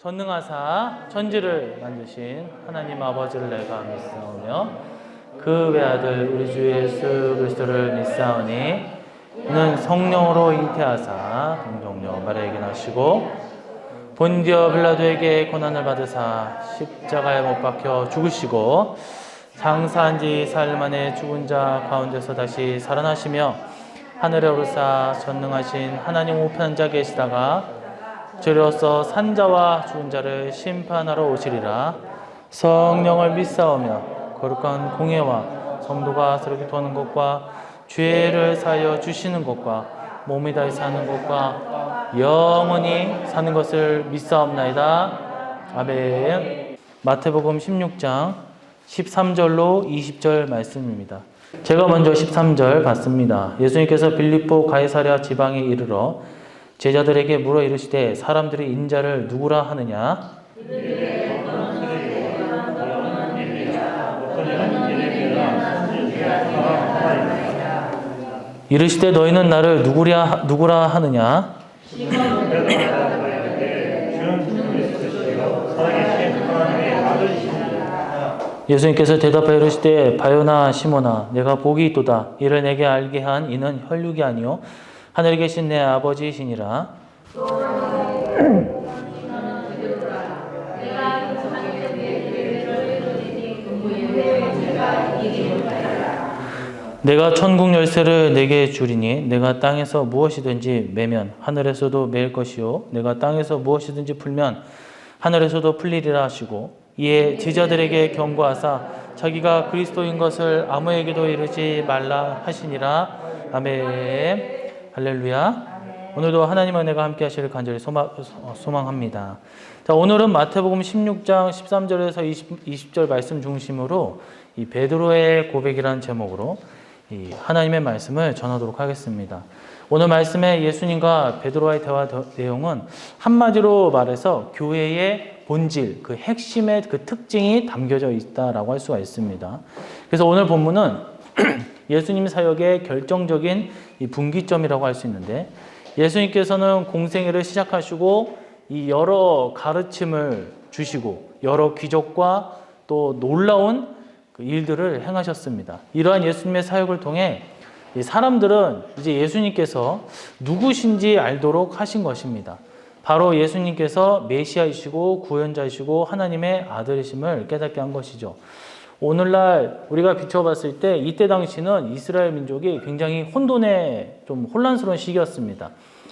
전능하사 천지를 만드신 하나님 아버지를 내가 믿사오며 그 외아들 우리 주 예수 그리스도를 믿사오니 이는 성령으로 잉태하사 동정녀 마리아에게 나시고 본디오 빌라도에게 고난을 받으사 십자가에 못 박혀 죽으시고 장사한 지 사흘 만에 죽은 자 가운데서 다시 살아나시며 하늘에 오르사 전능하신 하나님 우편한 자 계시다가 저리로서 산자와 죽은 자를 심판하러 오시리라. 성령을 믿사오며 거룩한 공예와 성도가 서로 기도하는 것과 죄를 사하여 주시는 것과 몸이 다해 사는 것과 영원히 사는 것을 믿사옵나이다. 아멘. 마태복음 16장 13절로 20절 말씀입니다. 제가 먼저 13절 봤습니다. 예수님께서 빌립보 가이사랴 지방에 이르러 제자들에게 물어 이르시되 사람들이 인자를 누구라 하느냐? 이르시되 너희는 나를 누구라 하느냐? 예수님께서 대답하여 이르시되 바요나 시몬아 내가 복이 있도다. 이를 내게 알게 한 이는 혈육이 아니요 하늘에 계신 내 아버지이시니라. 내가 천국 열쇠를 내게 주리니 내가 땅에서 무엇이든지 매면 하늘에서도 매일 것이요 내가 땅에서 무엇이든지 풀면 하늘에서도 풀리리라 하시고 이에 제자들에게 경고하사 자기가 그리스도인 것을 아무에게도 이르지 말라 하시니라. 아멘. 할렐루야. 오늘도 하나님의 은혜가 함께 하시를 간절히 소망합니다. 자, 오늘은 마태복음 16장 13절에서 20절 말씀 중심으로 이 베드로의 고백이라는 제목으로 이 하나님의 말씀을 전하도록 하겠습니다. 오늘 말씀에 예수님과 베드로와의 대화 내용은 한마디로 말해서 교회의 본질, 그 핵심의 그 특징이 담겨져 있다라고 할 수가 있습니다. 그래서 오늘 본문은 예수님 사역의 결정적인 이 분기점이라고 할 수 있는데 예수님께서는 공생애를 시작하시고 이 여러 가르침을 주시고 여러 기적과 또 놀라운 그 일들을 행하셨습니다. 이러한 예수님의 사역을 통해 이 사람들은 이제 예수님께서 누구신지 알도록 하신 것입니다. 바로 예수님께서 메시아이시고 구원자이시고 하나님의 아들이심을 깨닫게 한 것이죠. 오늘날 우리가 비춰봤을 때 이때 당시는 이스라엘 민족이 굉장히 혼돈의 좀 혼란스러운 시기였습니다.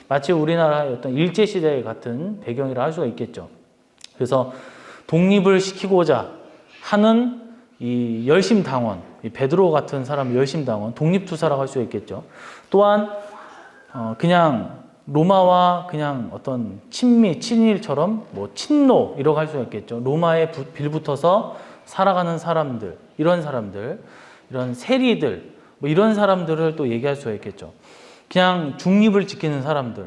마치 우리나라의 어떤 일제시대 같은 배경이라 할 수가 있겠죠. 그래서 독립을 시키고자 하는 이 열심당원, 이 베드로 같은 사람 열심당원, 독립투사라고 할 수 있겠죠. 또한 그냥 로마와 그냥 어떤 친일처럼 뭐 친노 이라고 할 수가 있겠죠. 로마에 빌붙어서 살아가는 사람들, 이런 세리들, 뭐 이런 사람들을 또 얘기할 수가 있겠죠. 그냥 중립을 지키는 사람들.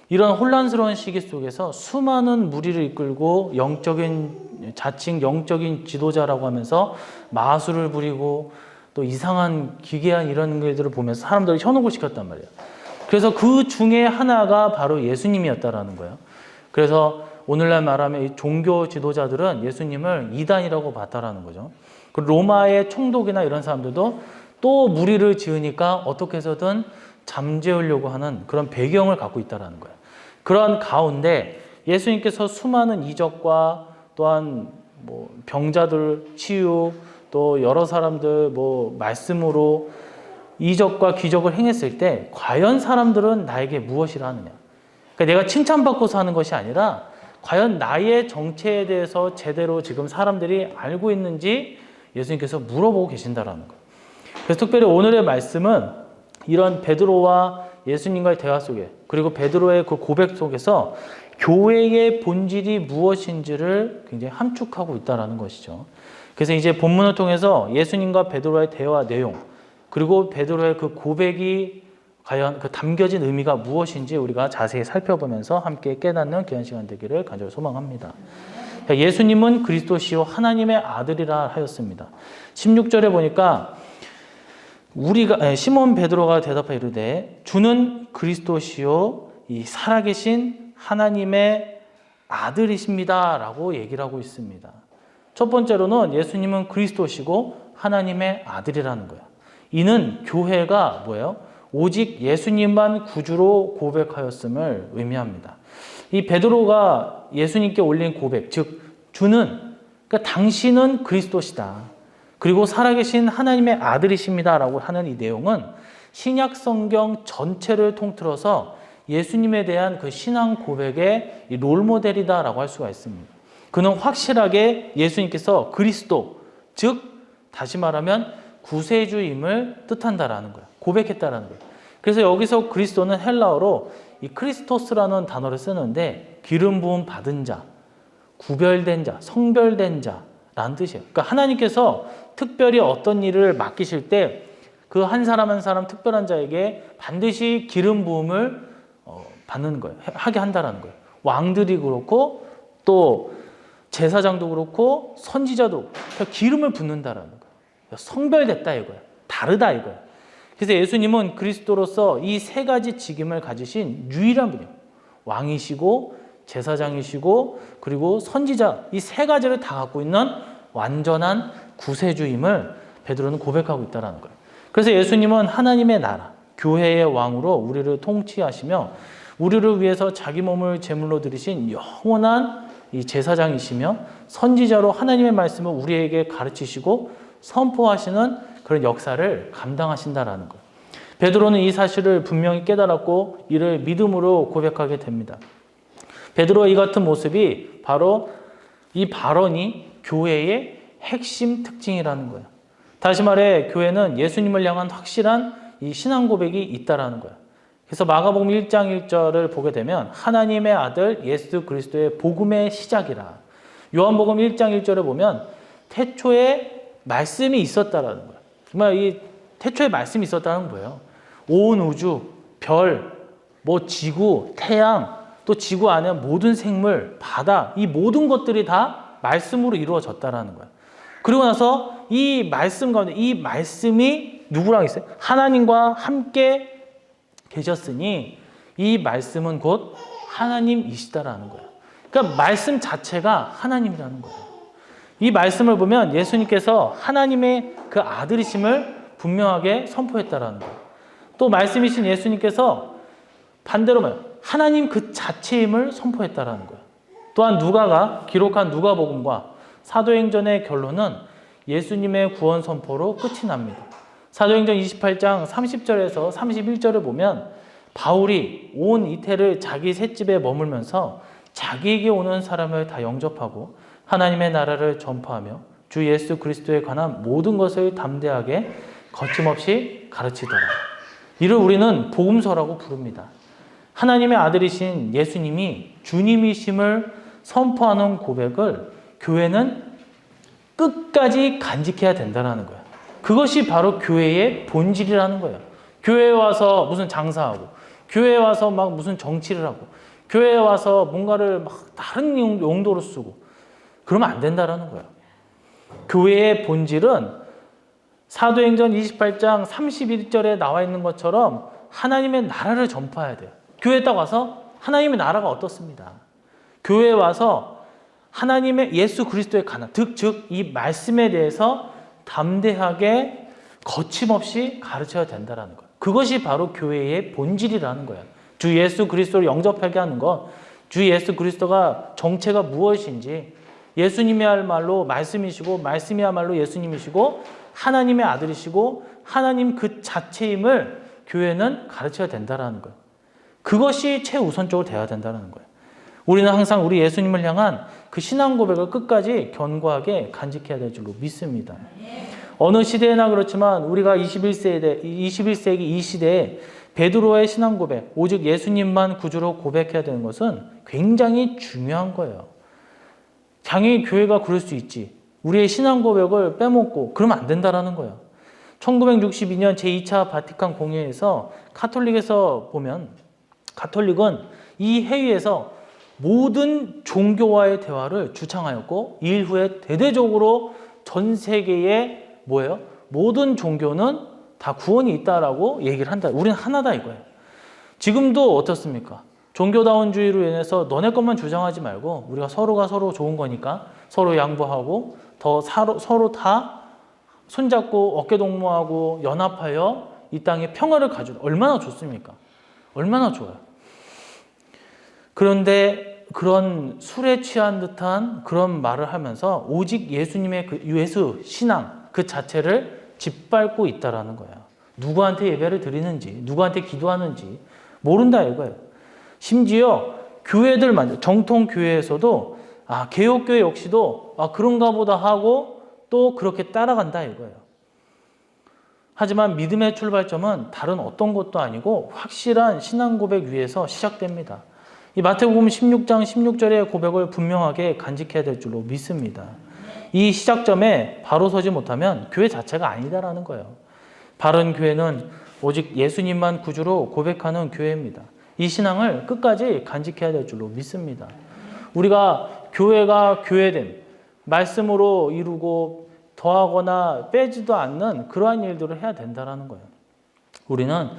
이런 혼란스러운 시기 속에서 수많은 무리를 이끌고 자칭 영적인 지도자라고 하면서 마술을 부리고 또 이상한 기괴한 이런 것들을 보면서 사람들을 현혹을 시켰단 말이에요. 그래서 그 중에 하나가 바로 예수님이었다라는 거예요. 그래서 오늘날 말하면 이 종교 지도자들은 예수님을 이단이라고 봤다라는 거죠. 그 로마의 총독이나 이런 사람들도 또 무리를 지으니까 어떻게 해서든 잠재우려고 하는 그런 배경을 갖고 있다라는 거예요. 그런 가운데 예수님께서 수많은 이적과 또한 뭐 병자들 치유 또 여러 사람들 뭐 말씀으로 이적과 기적을 행했을 때 과연 사람들은 나에게 무엇이라 하느냐. 그러니까 내가 칭찬받고서 하는 것이 아니라 과연 나의 정체에 대해서 제대로 지금 사람들이 알고 있는지 예수님께서 물어보고 계신다라는 거예요. 그래서 특별히 오늘의 말씀은 이런 베드로와 예수님과의 대화 속에 그리고 베드로의 그 고백 속에서 교회의 본질이 무엇인지를 굉장히 함축하고 있다라는 것이죠. 그래서 이제 본문을 통해서 예수님과 베드로의 대화 내용 그리고 베드로의 그 고백이 과연 그 담겨진 의미가 무엇인지 우리가 자세히 살펴보면서 함께 깨닫는 귀한 시간 되기를 간절히 소망합니다. 예수님은 그리스도시요 하나님의 아들이라 하였습니다. 16절에 보니까 시몬 베드로가 대답하여 이르되 주는 그리스도시요 이 살아계신 하나님의 아들이십니다 라고 얘기를 하고 있습니다. 첫 번째로는 예수님은 그리스도시고 하나님의 아들이라는 거예요. 이는 교회가 뭐예요? 오직 예수님만 구주로 고백하였음을 의미합니다. 이 베드로가 예수님께 올린 고백, 즉 주는, 그러니까 당신은 그리스도시다, 그리고 살아계신 하나님의 아들이십니다 라고 하는 이 내용은 신약 성경 전체를 통틀어서 예수님에 대한 그 신앙 고백의 롤모델이다 라고 할 수가 있습니다. 그는 확실하게 예수님께서 그리스도, 즉 다시 말하면 구세주임을 뜻한다라는 거예요. 고백했다라는 거예요. 그래서 여기서 그리스도는 헬라어로 이 크리스토스라는 단어를 쓰는데 기름 부음 받은 자, 구별된 자, 성별된 자라는 뜻이에요. 그러니까 하나님께서 특별히 어떤 일을 맡기실 때 그 한 사람 한 사람 특별한 자에게 반드시 기름 부음을 받는 거예요. 하게 한다라는 거예요. 왕들이 그렇고 또 제사장도 그렇고 선지자도 기름을 붓는다라는 거예요. 성별됐다 이거예요. 다르다 이거예요. 그래서 예수님은 그리스도로서 이 세 가지 직임을 가지신 유일한 분이에요. 왕이시고 제사장이시고 그리고 선지자, 이 세 가지를 다 갖고 있는 완전한 구세주임을 베드로는 고백하고 있다는 거예요. 그래서 예수님은 하나님의 나라, 교회의 왕으로 우리를 통치하시며 우리를 위해서 자기 몸을 제물로 드리신 영원한 이 제사장이시며 선지자로 하나님의 말씀을 우리에게 가르치시고 선포하시는 그런 역사를 감당하신다라는 거예요. 베드로는 이 사실을 분명히 깨달았고 이를 믿음으로 고백하게 됩니다. 베드로의 이 같은 모습이 바로 이 발언이 교회의 핵심 특징이라는 거예요. 다시 말해 교회는 예수님을 향한 확실한 이 신앙 고백이 있다라는 거예요. 그래서 마가복음 1장 1절을 보게 되면 하나님의 아들 예수 그리스도의 복음의 시작이라. 요한복음 1장 1절에 보면 태초에 말씀이 있었다라는 거예요. 정말 이 태초에 말씀이 있었다는 거예요. 온 우주, 별, 뭐 지구, 태양, 또 지구 안에 모든 생물, 바다, 이 모든 것들이 다 말씀으로 이루어졌다라는 거예요. 그리고 나서 이 말씀 가운데 이 말씀이 누구랑 있어요? 하나님과 함께 계셨으니 이 말씀은 곧 하나님이시다라는 거예요. 그러니까 말씀 자체가 하나님이라는 거예요. 이 말씀을 보면 예수님께서 하나님의 그 아들이심을 분명하게 선포했다라는 거예요. 또 말씀이신 예수님께서 반대로 말해요. 하나님 그 자체임을 선포했다라는 거예요. 또한 누가가 기록한 누가복음과 사도행전의 결론은 예수님의 구원 선포로 끝이 납니다. 사도행전 28장 30절에서 31절을 보면 바울이 온 이태를 자기 셋집에 머물면서 자기에게 오는 사람을 다 영접하고 하나님의 나라를 전파하며 주 예수 그리스도에 관한 모든 것을 담대하게 거침없이 가르치더라. 이를 우리는 복음서라고 부릅니다. 하나님의 아들이신 예수님이 주님이심을 선포하는 고백을 교회는 끝까지 간직해야 된다는 거예요. 그것이 바로 교회의 본질이라는 거예요. 교회에 와서 무슨 장사하고, 교회에 와서 막 무슨 정치를 하고, 교회에 와서 뭔가를 막 다른 용도로 쓰고, 그러면 안 된다는 거예요. 교회의 본질은 사도행전 28장 31절에 나와 있는 것처럼 하나님의 나라를 전파해야 돼요. 교회에 딱 와서 하나님의 나라가 어떻습니다. 교회에 와서 하나님의 예수 그리스도의 가난, 즉 이 말씀에 대해서 담대하게 거침없이 가르쳐야 된다는 거예요. 그것이 바로 교회의 본질이라는 거예요. 주 예수 그리스도를 영접하게 하는 것, 주 예수 그리스도가 정체가 무엇인지, 예수님이야말로 말씀이시고 말씀이야말로 예수님이시고 하나님의 아들이시고 하나님 그 자체임을 교회는 가르쳐야 된다는 거예요. 그것이 최우선적으로 돼야 된다는 거예요. 우리는 항상 우리 예수님을 향한 그 신앙 고백을 끝까지 견고하게 간직해야 될 줄로 믿습니다. 어느 시대나 그렇지만 우리가 21세기 이 시대에 베드로의 신앙 고백, 오직 예수님만 구주로 고백해야 되는 것은 굉장히 중요한 거예요. 당연히 교회가 그럴 수 있지. 우리의 신앙 고백을 빼먹고 그러면 안 된다는 거예요. 1962년 제2차 바티칸 공회에서 카톨릭에서 보면 가톨릭은 이 회의에서 모든 종교와의 대화를 주창하였고 이 후에 대대적으로 전 세계에 뭐예요? 모든 종교는 다 구원이 있다라고 얘기를 한다. 우리는 하나다 이거예요. 지금도 어떻습니까? 종교다운주의로 인해서 너네 것만 주장하지 말고 우리가 서로가 서로 좋은 거니까 서로 양보하고 더 서로 다 손잡고 어깨동무하고 연합하여 이 땅에 평화를 가져. 얼마나 좋습니까? 얼마나 좋아요. 그런데 그런 술에 취한 듯한 그런 말을 하면서 오직 예수님의 그 예수 신앙 그 자체를 짓밟고 있다라는 거예요. 누구한테 예배를 드리는지, 누구한테 기도하는지 모른다 이거예요. 심지어 교회들만, 정통 교회에서도 개혁교회 역시도 그런가 보다 하고 또 그렇게 따라간다 이거예요. 하지만 믿음의 출발점은 다른 어떤 것도 아니고 확실한 신앙 고백 위에서 시작됩니다. 이 마태복음 16장 16절의 고백을 분명하게 간직해야 될 줄로 믿습니다. 이 시작점에 바로 서지 못하면 교회 자체가 아니다라는 거예요. 바른 교회는 오직 예수님만 구주로 고백하는 교회입니다. 이 신앙을 끝까지 간직해야 될 줄로 믿습니다. 우리가 교회가 교회됨, 말씀으로 이루고 더하거나 빼지도 않는 그러한 일들을 해야 된다는 거예요. 우리는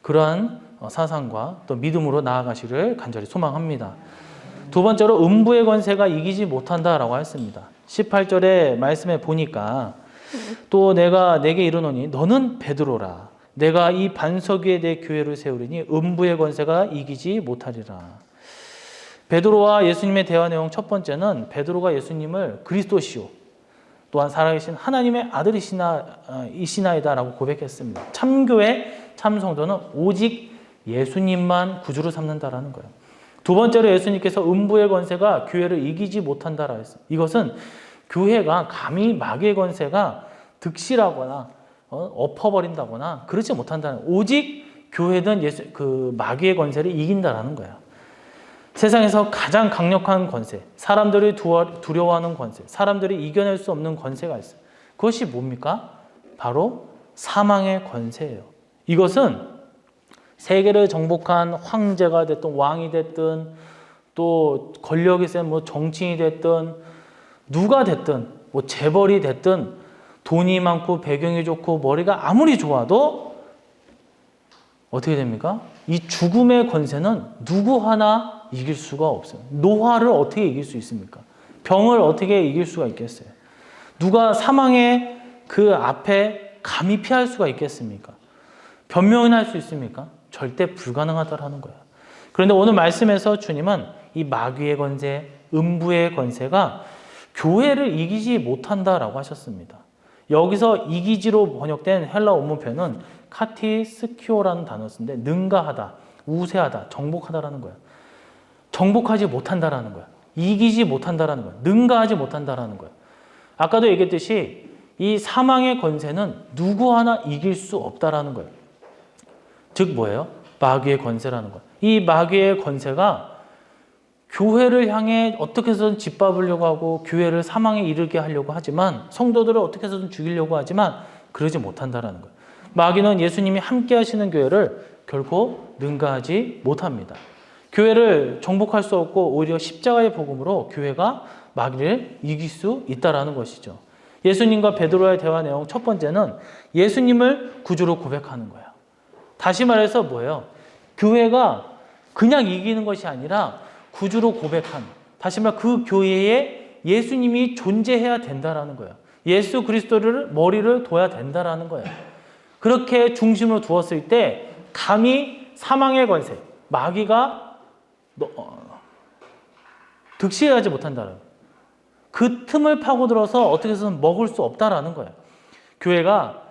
그러한 사상과 또 믿음으로 나아가시를 간절히 소망합니다. 두 번째로 음부의 권세가 이기지 못한다라고 했습니다. 18절의 말씀에 보니까 또 내가 내게 이르노니 너는 베드로라. 내가 이 반석 위에 내 교회를 세우리니 음부의 권세가 이기지 못하리라. 베드로와 예수님의 대화 내용 첫 번째는 베드로가 예수님을 그리스도시요 또한 살아계신 하나님의 아들이시나이다라고 고백했습니다. 참교회, 참성도는 오직 예수님만 구주로 삼는다라는 거예요. 두 번째로 예수님께서 음부의 권세가 교회를 이기지 못한다라 했습니다. 이것은 교회가 감히 마귀의 권세가 득실하거나 엎어버린다거나 그렇지 못한다는, 오직 교회는 마귀의 권세를 이긴다라는 거예요. 세상에서 가장 강력한 권세, 사람들이 두려워하는 권세, 사람들이 이겨낼 수 없는 권세가 있어요. 그것이 뭡니까? 바로 사망의 권세예요. 이것은 세계를 정복한 황제가 됐든 왕이 됐든 또 권력이 센 정치인이 됐든 누가 됐든 재벌이 됐든 돈이 많고 배경이 좋고 머리가 아무리 좋아도 어떻게 됩니까? 이 죽음의 권세는 누구 하나 이길 수가 없어요. 노화를 어떻게 이길 수 있습니까? 병을 어떻게 이길 수가 있겠어요? 누가 사망의 그 앞에 감히 피할 수가 있겠습니까? 변명이나 할 수 있습니까? 절대 불가능하다라는 거예요. 그런데 오늘 말씀에서 주님은 이 마귀의 권세, 음부의 권세가 교회를 이기지 못한다라고 하셨습니다. 여기서 이기지로 번역된 헬라 원문 표현은 카티스키오라는 단어 쓰는데 능가하다, 우세하다, 정복하다라는 거예요. 정복하지 못한다라는 거예요. 이기지 못한다라는 거예요. 능가하지 못한다라는 거예요. 아까도 얘기했듯이 이 사망의 권세는 누구 하나 이길 수 없다라는 거예요. 즉 뭐예요? 마귀의 권세라는 거예요. 이 마귀의 권세가 교회를 향해 어떻게 해서든 짓밟으려고 하고 교회를 사망에 이르게 하려고 하지만, 성도들을 어떻게 해서든 죽이려고 하지만 그러지 못한다라는 거예요. 마귀는 예수님이 함께 하시는 교회를 결코 능가하지 못합니다. 교회를 정복할 수 없고 오히려 십자가의 복음으로 교회가 마귀를 이길 수 있다라는 것이죠. 예수님과 베드로의 대화 내용 첫 번째는 예수님을 구주로 고백하는 거예요. 다시 말해서 뭐예요? 교회가 그냥 이기는 것이 아니라 구주로 고백한, 다시 말해 그 교회에 예수님이 존재해야 된다라는 거예요. 예수 그리스도를 머리를 둬야 된다라는 거예요. 그렇게 중심으로 두었을 때 감히 사망의 권세, 마귀가 득실하지 못한다는 거예요. 그 틈을 파고들어서 어떻게 해서는 먹을 수 없다라는 거예요. 교회가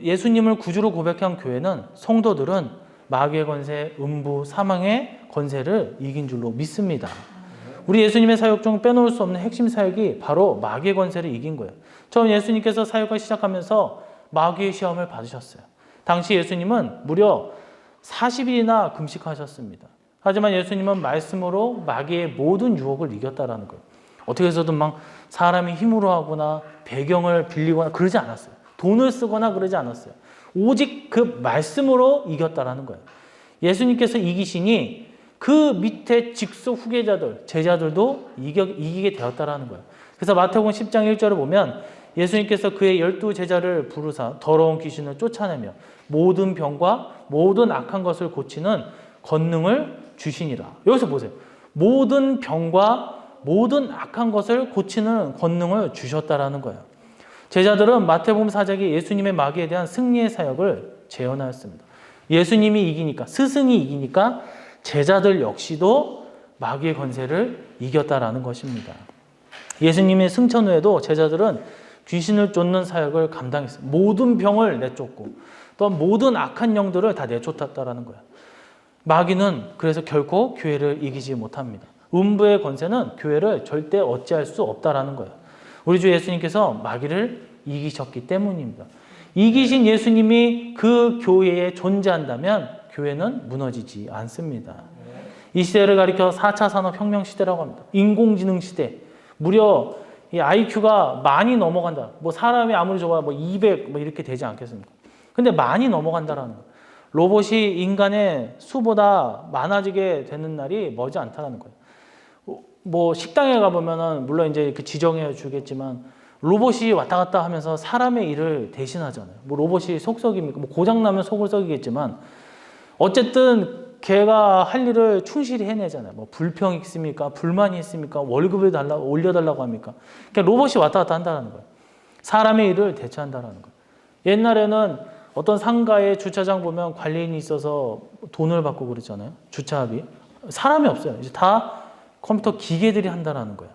예수님을 구주로 고백한 교회는, 성도들은 마귀의 권세, 음부, 사망의 권세를 이긴 줄로 믿습니다. 우리 예수님의 사역 중 빼놓을 수 없는 핵심 사역이 바로 마귀의 권세를 이긴 거예요. 처음 예수님께서 사역을 시작하면서 마귀의 시험을 받으셨어요. 당시 예수님은 무려 40일이나 금식하셨습니다. 하지만 예수님은 말씀으로 마귀의 모든 유혹을 이겼다라는 거예요. 어떻게 해서든 막 사람이 힘으로 하거나 배경을 빌리거나 그러지 않았어요. 돈을 쓰거나 그러지 않았어요. 오직 그 말씀으로 이겼다라는 거예요. 예수님께서 이기시니 그 밑에 직속 후계자들, 제자들도 이기게 되었다라는 거예요. 그래서 마태복음 10장 1절을 보면 예수님께서 그의 12 제자를 부르사 더러운 귀신을 쫓아내며 모든 병과 모든 악한 것을 고치는 권능을 주시니라. 여기서 보세요. 모든 병과 모든 악한 것을 고치는 권능을 주셨다라는 거예요. 제자들은 마태복음 4장에 예수님의 마귀에 대한 승리의 사역을 재현하였습니다. 예수님이 이기니까, 스승이 이기니까 제자들 역시도 마귀의 권세를 이겼다라는 것입니다. 예수님의 승천 후에도 제자들은 귀신을 쫓는 사역을 감당했습니다. 모든 병을 내쫓고 또한 모든 악한 영들을 다 내쫓았다라는 거예요. 마귀는 그래서 결코 교회를 이기지 못합니다. 음부의 권세는 교회를 절대 어찌할 수 없다라는 거예요. 우리 주 예수님께서 마귀를 이기셨기 때문입니다. 이기신 예수님이 그 교회에 존재한다면 교회는 무너지지 않습니다. 이 시대를 가리켜 4차 산업혁명 시대라고 합니다. 인공지능 시대. 무려 이 IQ가 많이 넘어간다. 뭐 사람이 아무리 좋아 200 이렇게 되지 않겠습니까? 근데 많이 넘어간다라는 거예요. 로봇이 인간의 수보다 많아지게 되는 날이 머지 않다라는 거예요. 뭐 식당에 가보면은 물론 이제 그 지정해 주겠지만 로봇이 왔다 갔다 하면서 사람의 일을 대신하잖아요. 뭐 로봇이 속썩입니까? 뭐 고장 나면 속을 썩이겠지만 어쨌든 걔가 할 일을 충실히 해내잖아요. 뭐 불평이 있습니까? 불만이 있습니까? 월급을 올려달라고 합니까? 그러니까 로봇이 왔다 갔다 한다는 거예요. 사람의 일을 대체한다는 거예요. 옛날에는 어떤 상가에 주차장 보면 관리인이 있어서 돈을 받고 그랬잖아요. 주차비. 사람이 없어요. 이제 다 컴퓨터 기계들이 한다는 거예요.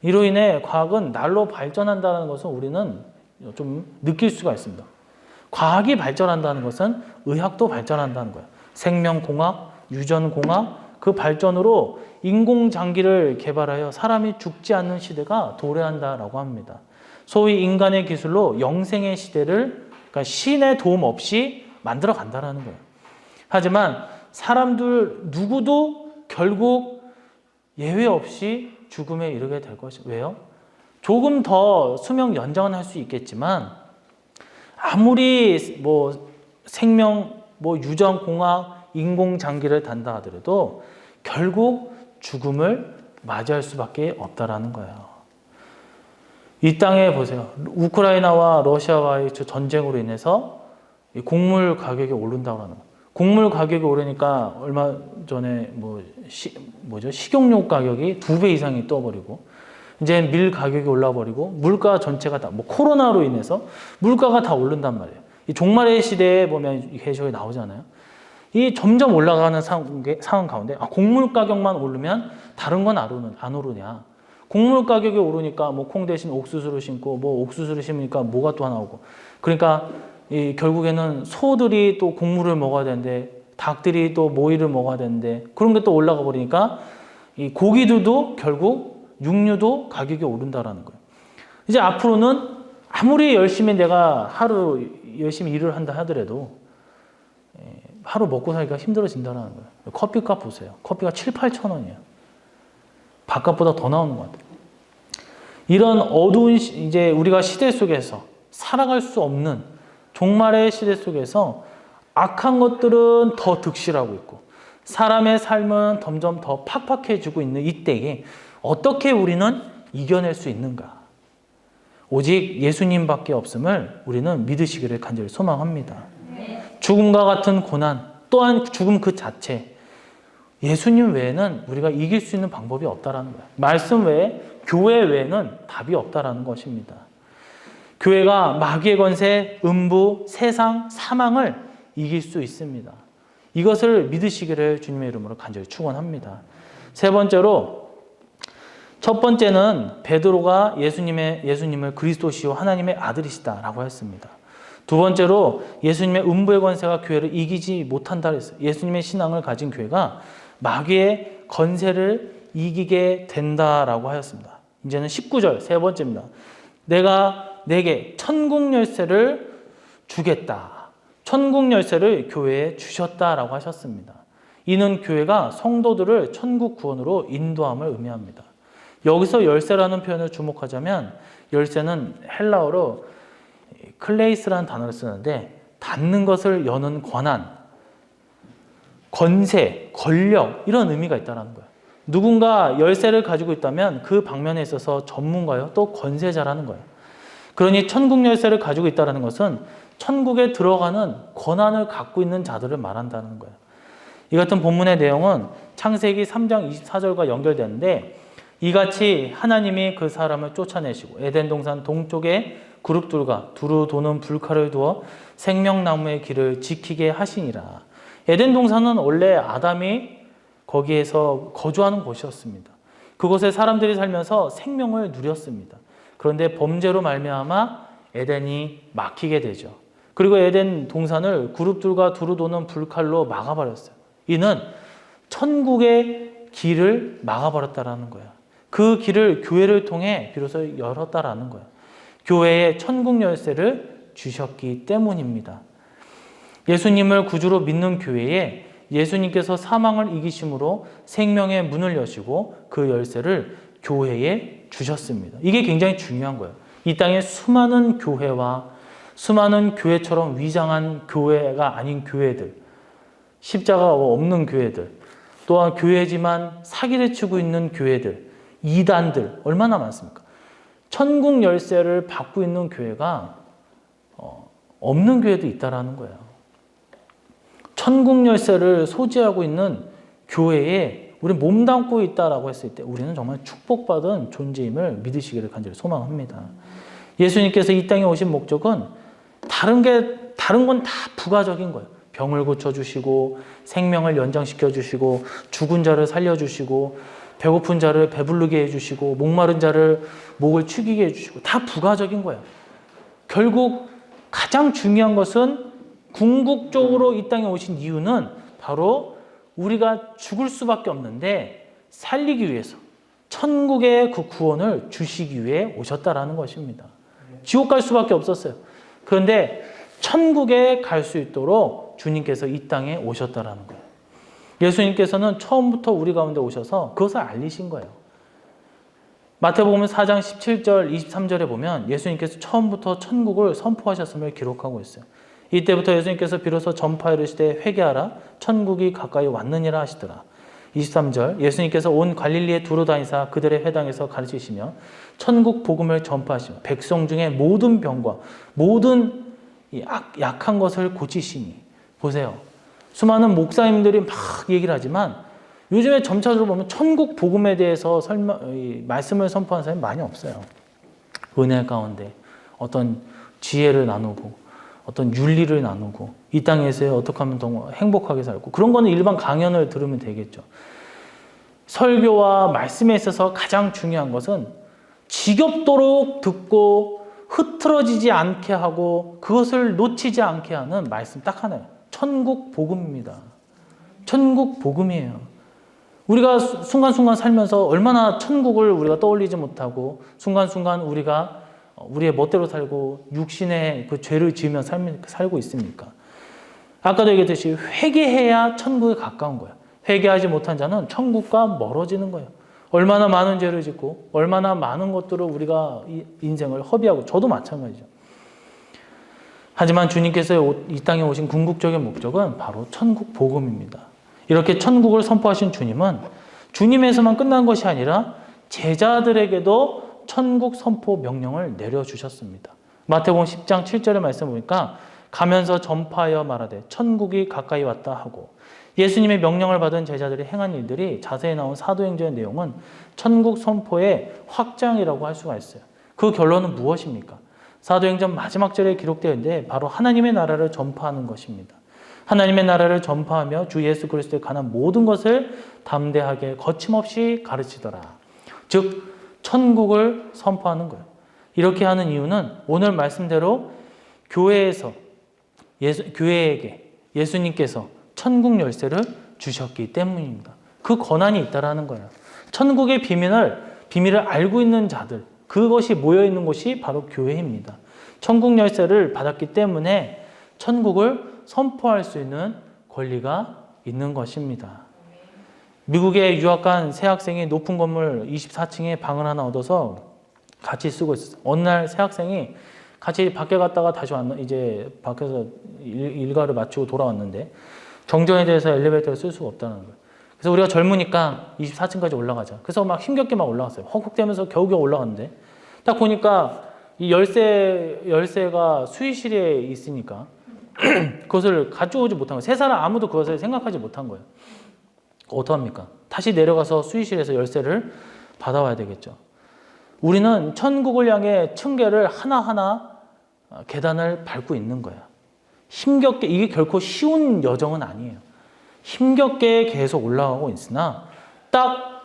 이로 인해 과학은 날로 발전한다는 것을 우리는 좀 느낄 수가 있습니다. 과학이 발전한다는 것은 의학도 발전한다는 거예요. 생명공학, 유전공학, 그 발전으로 인공장기를 개발하여 사람이 죽지 않는 시대가 도래한다라고 합니다. 소위 인간의 기술로 영생의 시대를 그러니까 신의 도움 없이 만들어 간다는 거예요. 하지만 사람들 누구도 결국 예외 없이 죽음에 이르게 될 것이에요. 왜요? 조금 더 수명 연장은 할 수 있겠지만 아무리 뭐 생명, 뭐 유전공학, 인공장기를 단다 하더라도 결국 죽음을 맞이할 수밖에 없다라는 거예요. 이 땅에 보세요. 우크라이나와 러시아와의 전쟁으로 인해서 곡물 가격이 오른다고 하는 거예요. 곡물 가격이 오르니까 얼마 전에 식용유 가격이 2배 이상이 떠버리고 이제 밀 가격이 올라버리고 물가 전체가 다 뭐 코로나로 인해서 물가가 다 오른단 말이에요. 이 종말의 시대에 보면 해석이 나오잖아요. 이 점점 올라가는 상황 가운데 곡물 가격만 오르면 다른 건 안 오르냐? 곡물 가격이 오르니까 뭐 콩 대신 옥수수를 심고 뭐 옥수수를 심으니까 뭐가 또 하나 오고 그러니까 결국에는 소들이 또 곡물을 먹어야 되는데 닭들이 또 모이를 먹어야 되는데 그런 게 또 올라가 버리니까 이 고기들도 결국 육류도 가격이 오른다라는 거예요. 이제 앞으로는 아무리 열심히 내가 하루 열심히 일을 한다 하더라도 하루 먹고 살기가 힘들어진다는 거예요. 커피값 보세요. 커피가 7, 8천 원이에요. 바깥보다 더 나오는 것 같아요. 이런 어두운 이제 우리가 시대 속에서 살아갈 수 없는 종말의 시대 속에서 악한 것들은 더 득실하고 있고 사람의 삶은 점점 더 팍팍해지고 있는 이때에 어떻게 우리는 이겨낼 수 있는가? 오직 예수님밖에 없음을 우리는 믿으시기를 간절히 소망합니다. 죽음과 같은 고난 또한 죽음 그 자체 예수님 외에는 우리가 이길 수 있는 방법이 없다라는 거예요. 말씀 외에 교회 외에는 답이 없다라는 것입니다. 교회가 마귀의 권세, 음부, 세상, 사망을 이길 수 있습니다. 이것을 믿으시기를 주님의 이름으로 간절히 축원합니다. 세 번째로 첫 번째는 베드로가 예수님을 그리스도시요 하나님의 아들이시다라고 했습니다. 두 번째로 예수님의 음부의 권세가 교회를 이기지 못한다 그랬어요. 예수님의 신앙을 가진 교회가 마귀의 권세를 이기게 된다라고 하였습니다. 이제는 19절 세 번째입니다. 내가 내게 천국 열쇠를 주겠다. 천국 열쇠를 교회에 주셨다라고 하셨습니다. 이는 교회가 성도들을 천국 구원으로 인도함을 의미합니다. 여기서 열쇠라는 표현을 주목하자면 열쇠는 헬라어로 클레이스라는 단어를 쓰는데 닫는 것을 여는 권한, 권세, 권력 이런 의미가 있다는 거예요. 누군가 열쇠를 가지고 있다면 그 방면에 있어서 전문가요 또 권세자라는 거예요. 그러니 천국 열쇠를 가지고 있다는 것은 천국에 들어가는 권한을 갖고 있는 자들을 말한다는 거예요. 이 같은 본문의 내용은 창세기 3장 24절과 연결되는데 이같이 하나님이 그 사람을 쫓아내시고 에덴 동산 동쪽에 그룹들과 두루 도는 불칼을 두어 생명나무의 길을 지키게 하시니라. 에덴 동산은 원래 아담이 거기에서 거주하는 곳이었습니다. 그곳에 사람들이 살면서 생명을 누렸습니다. 그런데 범죄로 말미암아 에덴이 막히게 되죠. 그리고 에덴 동산을 그룹들과 두루 도는 불칼로 막아버렸어요. 이는 천국의 길을 막아버렸다라는 거예요. 그 길을 교회를 통해 비로소 열었다라는 거예요. 교회에 천국 열쇠를 주셨기 때문입니다. 예수님을 구주로 믿는 교회에 예수님께서 사망을 이기심으로 생명의 문을 여시고 그 열쇠를 교회에 주셨습니다. 이게 굉장히 중요한 거예요. 이 땅에 수많은 교회와 수많은 교회처럼 위장한 교회가 아닌 교회들, 십자가가 없는 교회들, 또한 교회지만 사기를 치고 있는 교회들, 이단들 얼마나 많습니까? 천국 열쇠를 받고 있는 교회가 없는 교회도 있다라는 거예요. 천국 열쇠를 소지하고 있는 교회에 우리 몸담고 있다라고 했을 때 우리는 정말 축복받은 존재임을 믿으시기를 간절히 소망합니다. 예수님께서 이 땅에 오신 목적은 다른 건 다 부가적인 거예요. 병을 고쳐주시고 생명을 연장시켜 주시고 죽은 자를 살려주시고 배고픈 자를 배부르게 해주시고 목마른 자를 목을 축이게 해주시고 다 부가적인 거예요. 결국 가장 중요한 것은 궁극적으로 이 땅에 오신 이유는 바로 우리가 죽을 수밖에 없는데 살리기 위해서 천국의 그 구원을 주시기 위해 오셨다라는 것입니다. 지옥 갈 수밖에 없었어요. 그런데 천국에 갈 수 있도록 주님께서 이 땅에 오셨다라는 거예요. 예수님께서는 처음부터 우리 가운데 오셔서 그것을 알리신 거예요. 마태복음 4장 17절, 23절에 보면 예수님께서 처음부터 천국을 선포하셨음을 기록하고 있어요. 이때부터 예수님께서 비로소 전파에 이르시되 회개하라 천국이 가까이 왔느니라 하시더라. 23절 예수님께서 온 갈릴리에 두루 다니사 그들의 회당에서 가르치시며 천국 복음을 전파하시며 백성 중에 모든 병과 모든 약한 것을 고치시니. 보세요. 수많은 목사님들이 막 얘기를 하지만 요즘에 점차적으로 보면 천국 복음에 대해서 말씀을 선포하는 사람이 많이 없어요. 은혜 가운데 어떤 지혜를 나누고 어떤 윤리를 나누고 이 땅에서 어떻게 하면 더 행복하게 살고 그런 거는 일반 강연을 들으면 되겠죠. 설교와 말씀에 있어서 가장 중요한 것은 지겹도록 듣고 흐트러지지 않게 하고 그것을 놓치지 않게 하는 말씀 딱 하나예요. 천국 복음입니다. 천국 복음이에요. 우리가 순간순간 살면서 얼마나 천국을 우리가 떠올리지 못하고 순간순간 우리가 우리의 멋대로 살고 육신의 그 죄를 지으며 살고 있습니까? 아까도 얘기했듯이 회개해야 천국에 가까운 거예요. 회개하지 못한 자는 천국과 멀어지는 거예요. 얼마나 많은 죄를 짓고 얼마나 많은 것들을 우리가 인생을 허비하고 저도 마찬가지죠. 하지만 주님께서 이 땅에 오신 궁극적인 목적은 바로 천국 복음입니다. 이렇게 천국을 선포하신 주님은 주님에서만 끝난 것이 아니라 제자들에게도 천국 선포 명령을 내려주셨습니다. 마태복음 10장 7절의 말씀 보니까 가면서 전파하여 말하되 천국이 가까이 왔다 하고 예수님의 명령을 받은 제자들이 행한 일들이 자세히 나온 사도행전의 내용은 천국 선포의 확장이라고 할 수가 있어요. 그 결론은 무엇입니까? 사도행전 마지막 절에 기록되어 있는데 바로 하나님의 나라를 전파하는 것입니다. 하나님의 나라를 전파하며 주 예수 그리스도에 관한 모든 것을 담대하게 거침없이 가르치더라. 즉 천국을 선포하는 거예요. 이렇게 하는 이유는 오늘 말씀대로 교회에게 예수님께서 천국 열쇠를 주셨기 때문입니다. 그 권한이 있다라는 거예요. 천국의 비밀을 알고 있는 자들, 그것이 모여 있는 곳이 바로 교회입니다. 천국 열쇠를 받았기 때문에 천국을 선포할 수 있는 권리가 있는 것입니다. 미국에 유학 간 새 학생이 높은 건물 24층에 방을 하나 얻어서 같이 쓰고 있었어요. 어느 날 새 학생이 같이 밖에 갔다가 다시 이제 밖에서 일과를 마치고 돌아왔는데 정전에 대해서 엘리베이터를 쓸 수가 없다는 거예요. 그래서 우리가 젊으니까 24층까지 올라가자. 그래서 막 힘겹게 막 올라갔어요. 헉헉대면서 겨우겨우 올라갔는데 딱 보니까 이 열쇠가 수의실에 있으니까 그것을 가져오지 못한 거예요. 세 사람 아무도 그것을 생각하지 못한 거예요. 어떡합니까? 다시 내려가서 수의실에서 열쇠를 받아와야 되겠죠. 우리는 천국을 향해 층계를 하나하나 계단을 밟고 있는 거야. 힘겹게, 이게 결코 쉬운 여정은 아니에요. 힘겹게 계속 올라가고 있으나 딱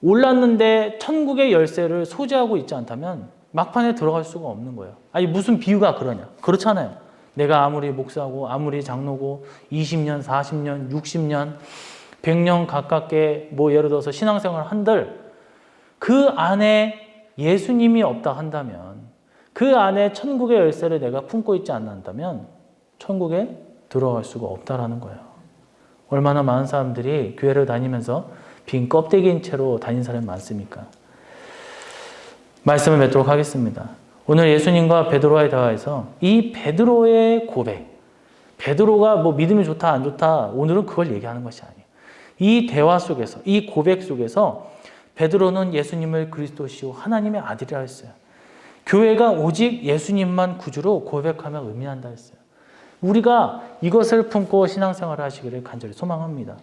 올랐는데 천국의 열쇠를 소지하고 있지 않다면 막판에 들어갈 수가 없는 거예요. 아니 무슨 비유가 그러냐? 그렇잖아요. 내가 아무리 목사고 아무리 장로고 20년, 40년, 60년, 100년 가깝게 뭐 예를 들어서 신앙생활을 한들 그 안에 예수님이 없다 한다면 그 안에 천국의 열쇠를 내가 품고 있지 않는다면 천국에 들어갈 수가 없다라는 거예요. 얼마나 많은 사람들이 교회를 다니면서 빈 껍데기인 채로 다닌 사람이 많습니까? 말씀을 맺도록 하겠습니다. 오늘 예수님과 베드로와의 대화에서 이 베드로의 고백, 베드로가 뭐 믿음이 좋다 안 좋다 오늘은 그걸 얘기하는 것이 아니에요. 이 대화 속에서, 이 고백 속에서 베드로는 예수님을 그리스도시요 하나님의 아들이라 했어요. 교회가 오직 예수님만 구주로 고백하며 의미한다 했어요. 우리가 이것을 품고 신앙생활을 하시기를 간절히 소망합니다.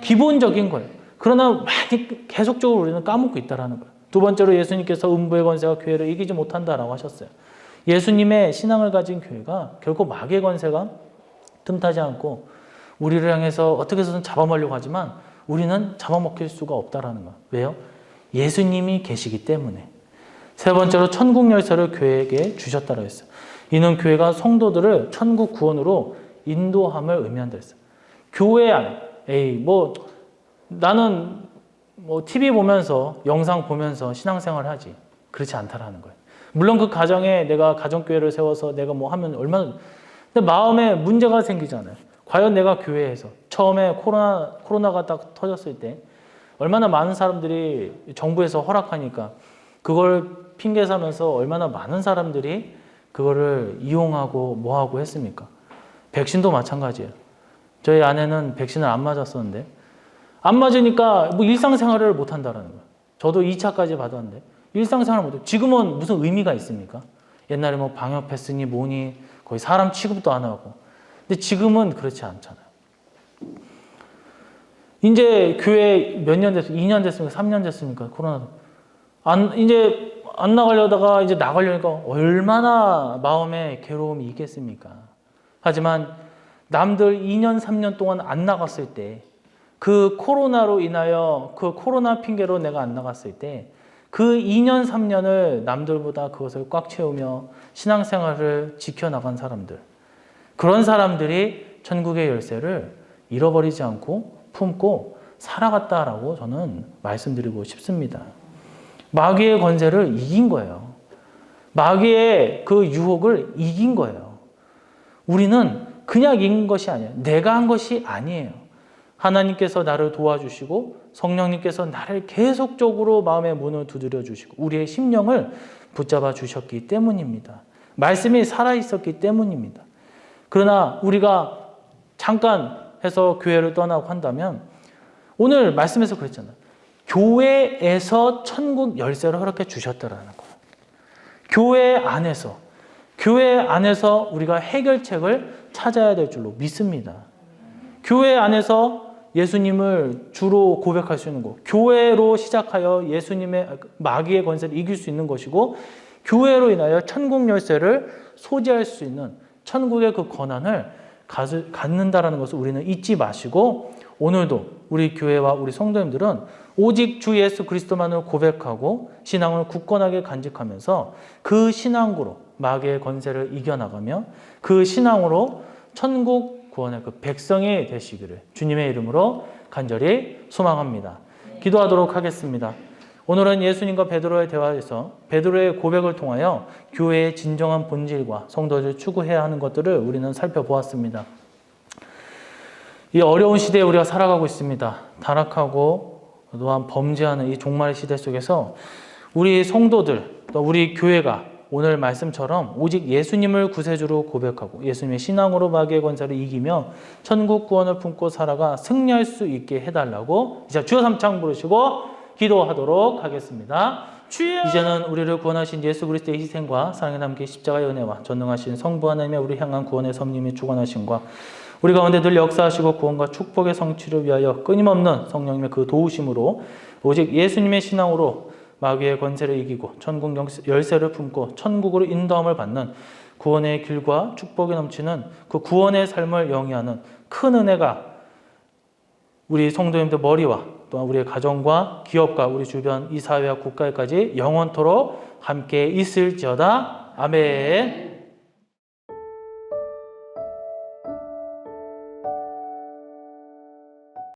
기본적인 거예요. 그러나 많이 계속적으로 우리는 까먹고 있다는 거예요. 두 번째로 예수님께서 음부의 권세가 교회를 이기지 못한다라고 하셨어요. 예수님의 신앙을 가진 교회가 결코 마귀의 권세가 틈타지 않고 우리를 향해서 어떻게 해서든 잡아먹으려고 하지만 우리는 잡아먹힐 수가 없다라는 거예요. 왜요? 예수님이 계시기 때문에. 세 번째로 천국 열쇠를 교회에게 주셨다고 했어요. 이는 교회가 성도들을 천국 구원으로 인도함을 의미한다 했어요. 교회 안에 나는 TV 보면서 영상 보면서 신앙생활을 하지. 그렇지 않다라는 거예요. 물론 그 가정에 내가 가정교회를 세워서 내가 뭐 하면 얼마나 근데 마음에 문제가 생기잖아요. 과연 내가 교회에서 처음에 코로나가 딱 터졌을 때 얼마나 많은 사람들이 정부에서 허락하니까 그걸 핑계 삼면서 얼마나 많은 사람들이 그거를 이용하고 뭐하고 했습니까? 백신도 마찬가지예요. 저희 아내는 백신을 안 맞았었는데 안 맞으니까 뭐 일상생활을 못 한다라는 거예요. 저도 2차까지 받았는데 일상생활을 못 해요. 지금은 무슨 의미가 있습니까? 옛날에 뭐 방역 패스니 뭐니 거의 사람 취급도 안 하고. 근데 지금은 그렇지 않잖아요. 이제 교회 몇 년 됐습니까? 2년 됐습니까? 3년 됐습니까? 코로나. 이제 안 나가려다가 이제 나가려니까 얼마나 마음에 괴로움이 있겠습니까? 하지만 남들 2년, 3년 동안 안 나갔을 때 그 코로나로 인하여 그 코로나 핑계로 내가 안 나갔을 때 그 2년, 3년을 남들보다 그것을 꽉 채우며 신앙생활을 지켜나간 사람들. 그런 사람들이 천국의 열쇠를 잃어버리지 않고 품고 살아갔다라고 저는 말씀드리고 싶습니다. 마귀의 권세를 이긴 거예요. 마귀의 그 유혹을 이긴 거예요. 우리는 그냥 이긴 것이 아니에요. 내가 한 것이 아니에요. 하나님께서 나를 도와주시고 성령님께서 나를 계속적으로 마음의 문을 두드려 주시고 우리의 심령을 붙잡아 주셨기 때문입니다. 말씀이 살아있었기 때문입니다. 그러나 우리가 잠깐 해서 교회를 떠나고 한다면 오늘 말씀에서 그랬잖아요. 교회에서 천국 열쇠를 허락해 주셨다라는 거예요. 교회 안에서 우리가 해결책을 찾아야 될 줄로 믿습니다. 교회 안에서 예수님을 주로 고백할 수 있는 것, 교회로 시작하여 예수님의 마귀의 권세를 이길 수 있는 것이고 교회로 인하여 천국 열쇠를 소지할 수 있는 천국의 그 권한을 갖는다라는 것을 우리는 잊지 마시고 오늘도 우리 교회와 우리 성도님들은 오직 주 예수 그리스도만을 고백하고 신앙을 굳건하게 간직하면서 그 신앙으로 마귀의 권세를 이겨나가며 그 신앙으로 천국 구원의 그 백성이 되시기를 주님의 이름으로 간절히 소망합니다. 기도하도록 하겠습니다. 오늘은 예수님과 베드로의 대화에서 베드로의 고백을 통하여 교회의 진정한 본질과 성도를 추구해야 하는 것들을 우리는 살펴보았습니다. 이 어려운 시대에 우리가 살아가고 있습니다. 타락하고 또한 범죄하는 이 종말의 시대 속에서 우리 성도들, 또 우리 교회가 오늘 말씀처럼 오직 예수님을 구세주로 고백하고 예수님의 신앙으로 마귀의 권세를 이기며 천국 구원을 품고 살아가 승리할 수 있게 해달라고 이제 주여 삼창 부르시고 기도하도록 하겠습니다. 이제는 우리를 구원하신 예수 그리스도의 희생과 사랑에 담긴 십자가의 은혜와 전능하신 성부 하나님의 우리 향한 구원의 섭님이 주관하심과 우리 가운데 늘 역사하시고 구원과 축복의 성취를 위하여 끊임없는 성령님의 그 도우심으로 오직 예수님의 신앙으로 마귀의 권세를 이기고 천국 열쇠를 품고 천국으로 인도함을 받는 구원의 길과 축복이 넘치는 그 구원의 삶을 영위하는 큰 은혜가 우리 성도님들 머리와 또한 우리의 가정과 기업과 우리 주변 이 사회와 국가에까지 영원토록 함께 있을지어다. 아멘.